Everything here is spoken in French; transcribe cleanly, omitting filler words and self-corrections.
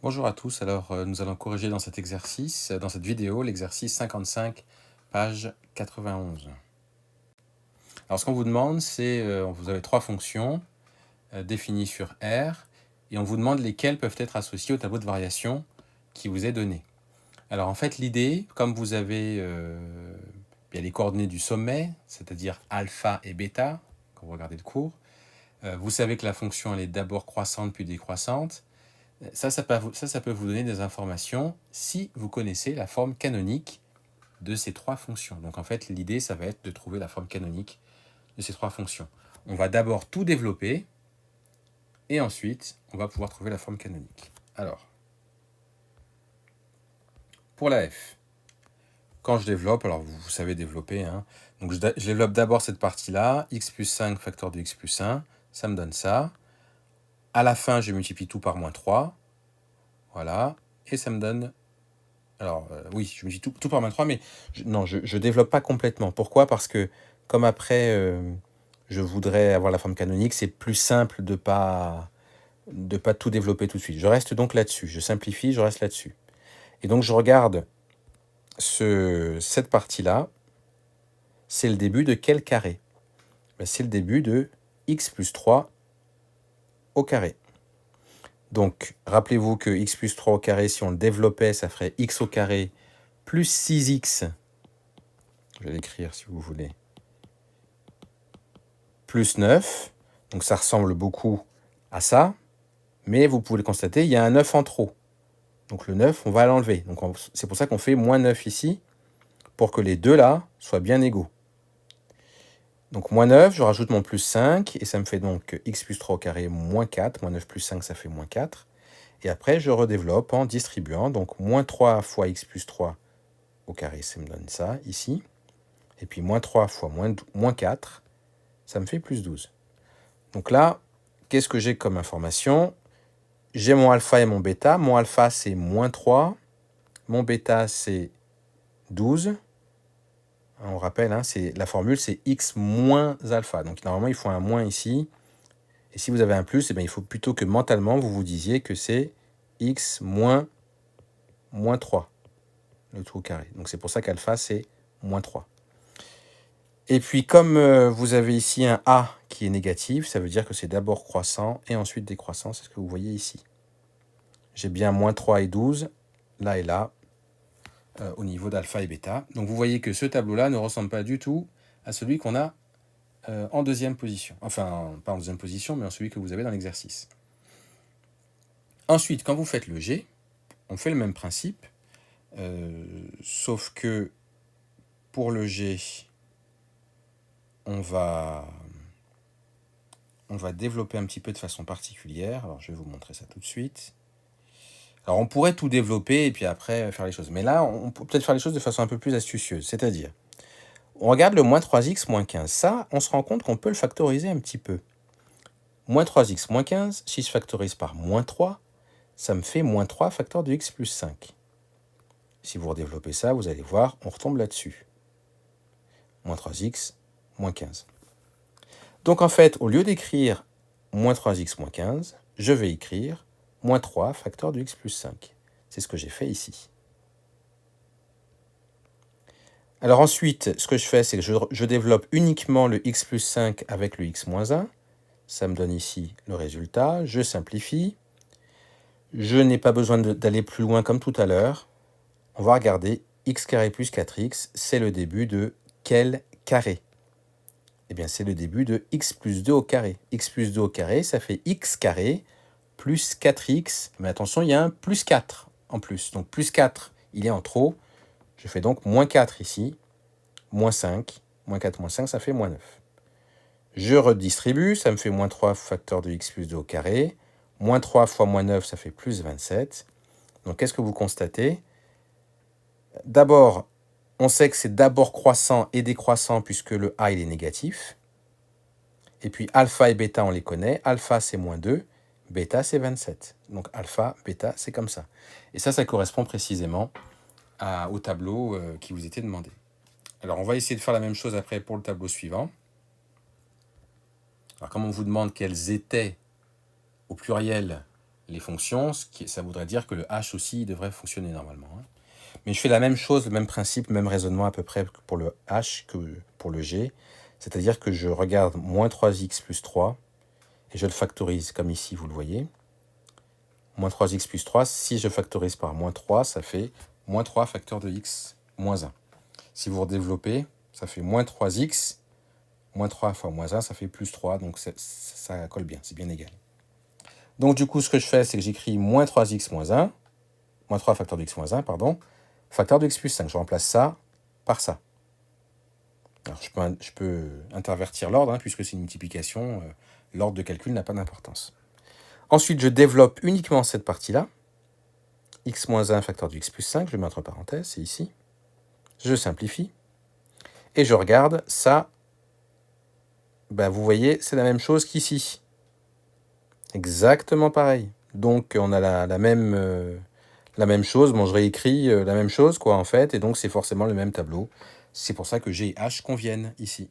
Bonjour à tous, alors nous allons corriger dans cet exercice, dans cette vidéo, l'exercice 55, page 91. Alors ce qu'on vous demande, c'est, vous avez trois fonctions définies sur R, et on vous demande lesquelles peuvent être associées au tableau de variation qui vous est donné. Alors en fait l'idée, comme vous avez les coordonnées du sommet, c'est-à-dire alpha et bêta, quand vous regardez le cours, vous savez que la fonction elle est d'abord croissante puis décroissante. Ça peut vous donner des informations si vous connaissez la forme canonique de ces trois fonctions. Donc en fait, l'idée, ça va être de trouver la forme canonique de ces trois fonctions. On va d'abord tout développer, et ensuite, on va pouvoir trouver la forme canonique. Alors, pour la f, quand je développe, alors vous savez développer, hein, donc je développe d'abord cette partie-là, x plus 5 facteur de x plus 1, ça me donne ça. À la fin, je multiplie tout par moins 3, voilà, et ça me donne... Alors, oui, je me dis tout par main 3, mais je développe pas complètement. Pourquoi? Parce que, comme après, je voudrais avoir la forme canonique, c'est plus simple de pas tout développer tout de suite. Je reste donc là-dessus. Je simplifie, je reste là-dessus. Et donc, je regarde cette partie-là. C'est le début de quel carré? C'est le début de x plus 3 au carré. Donc, rappelez-vous que x plus 3 au carré, si on le développait, ça ferait x au carré plus 6x. Je vais l'écrire si vous voulez. Plus 9. Donc ça ressemble beaucoup à ça. Mais vous pouvez le constater, il y a un 9 en trop. Donc le 9, on va l'enlever. Donc c'est pour ça qu'on fait moins 9 ici, pour que les deux là soient bien égaux. Donc moins 9, je rajoute mon plus 5, et ça me fait donc x plus 3 au carré moins 4. Moins 9 plus 5, ça fait moins 4. Et après, je redéveloppe en distribuant. Donc moins 3 fois x plus 3 au carré, ça me donne ça ici. Et puis moins 3 fois moins 4, ça me fait plus 12. Donc là, qu'est-ce que j'ai comme information? J'ai mon alpha et mon bêta. Mon alpha, c'est moins 3. Mon bêta, c'est 12. On rappelle, hein, la formule, c'est x moins alpha. Donc normalement, il faut un moins ici. Et si vous avez un plus, eh bien, il faut plutôt que mentalement, vous vous disiez que c'est x moins 3, le tout au carré. Donc c'est pour ça qu'alpha, c'est moins 3. Et puis, comme vous avez ici un a qui est négatif, ça veut dire que c'est d'abord croissant et ensuite décroissant. C'est ce que vous voyez ici. J'ai bien moins 3 et 12, là et là, au niveau d'alpha et bêta. Donc vous voyez que ce tableau-là ne ressemble pas du tout à celui qu'on a en deuxième position. Enfin, pas en deuxième position, mais en celui que vous avez dans l'exercice. Ensuite, quand vous faites le G, on fait le même principe, sauf que pour le G, on va développer un petit peu de façon particulière. Alors, je vais vous montrer ça tout de suite. Alors, on pourrait tout développer et puis après faire les choses. Mais là, on peut peut-être faire les choses de façon un peu plus astucieuse. C'est-à-dire, on regarde le moins 3x moins 15. Ça, on se rend compte qu'on peut le factoriser un petit peu. Moins 3x moins 15, si je factorise par moins 3, ça me fait moins 3 facteur de x plus 5. Si vous redéveloppez ça, vous allez voir, on retombe là-dessus. Moins 3x moins 15. Donc en fait, au lieu d'écrire moins 3x moins 15, je vais écrire moins 3 facteur de x plus 5. C'est ce que j'ai fait ici. Alors ensuite, ce que je fais, c'est que je développe uniquement le x plus 5 avec le x moins 1. Ça me donne ici le résultat. Je simplifie. Je n'ai pas besoin d'aller plus loin comme tout à l'heure. On va regarder x carré plus 4x, c'est le début de quel carré? Eh bien, c'est le début de x plus 2 au carré. X plus 2 au carré, ça fait x carré plus 4x. Mais attention, il y a un plus 4 en plus. Donc plus 4, il est en trop. Je fais donc moins 4 ici. Moins 5. Moins 4 moins 5, ça fait moins 9. Je redistribue, ça me fait moins 3 facteur de x plus 2 au carré. Moins 3 fois moins 9, ça fait plus 27. Donc, qu'est-ce que vous constatez? D'abord, on sait que c'est d'abord croissant et décroissant puisque le a, il est négatif. Et puis, alpha et bêta, on les connaît. Alpha, c'est moins 2. Bêta, c'est 27. Donc, alpha, bêta, c'est comme ça. Et ça correspond précisément au tableau qui vous était demandé. Alors, on va essayer de faire la même chose après pour le tableau suivant. Alors, comme on vous demande quelles étaient, au pluriel, les fonctions, ça voudrait dire que le h aussi devrait fonctionner normalement. Hein. Mais je fais la même chose, le même principe, le même raisonnement à peu près pour le h que pour le g. C'est-à-dire que je regarde moins 3x plus 3 et je le factorise comme ici, vous le voyez. Moins 3x plus 3, si je factorise par moins 3, ça fait moins 3 facteur de x moins 1. Si vous redéveloppez, ça fait moins 3x, moins 3 fois moins 1, ça fait plus 3, donc ça colle bien, c'est bien égal. Donc du coup, ce que je fais, c'est que j'écris moins 3x moins 1, moins 3 facteur de x moins 1, pardon, facteur de x plus 5. Je remplace ça par ça. Alors je peux intervertir l'ordre, hein, puisque c'est une multiplication, l'ordre de calcul n'a pas d'importance. Ensuite, je développe uniquement cette partie-là. X moins 1 facteur de x plus 5, je le mets entre parenthèses, c'est ici. Je simplifie. Et je regarde ça. Ben, vous voyez, c'est la même chose qu'ici. Exactement pareil. Donc, on a la même chose. Bon, je réécris la même chose, quoi, en fait. Et donc, c'est forcément le même tableau. C'est pour ça que G et H conviennent ici.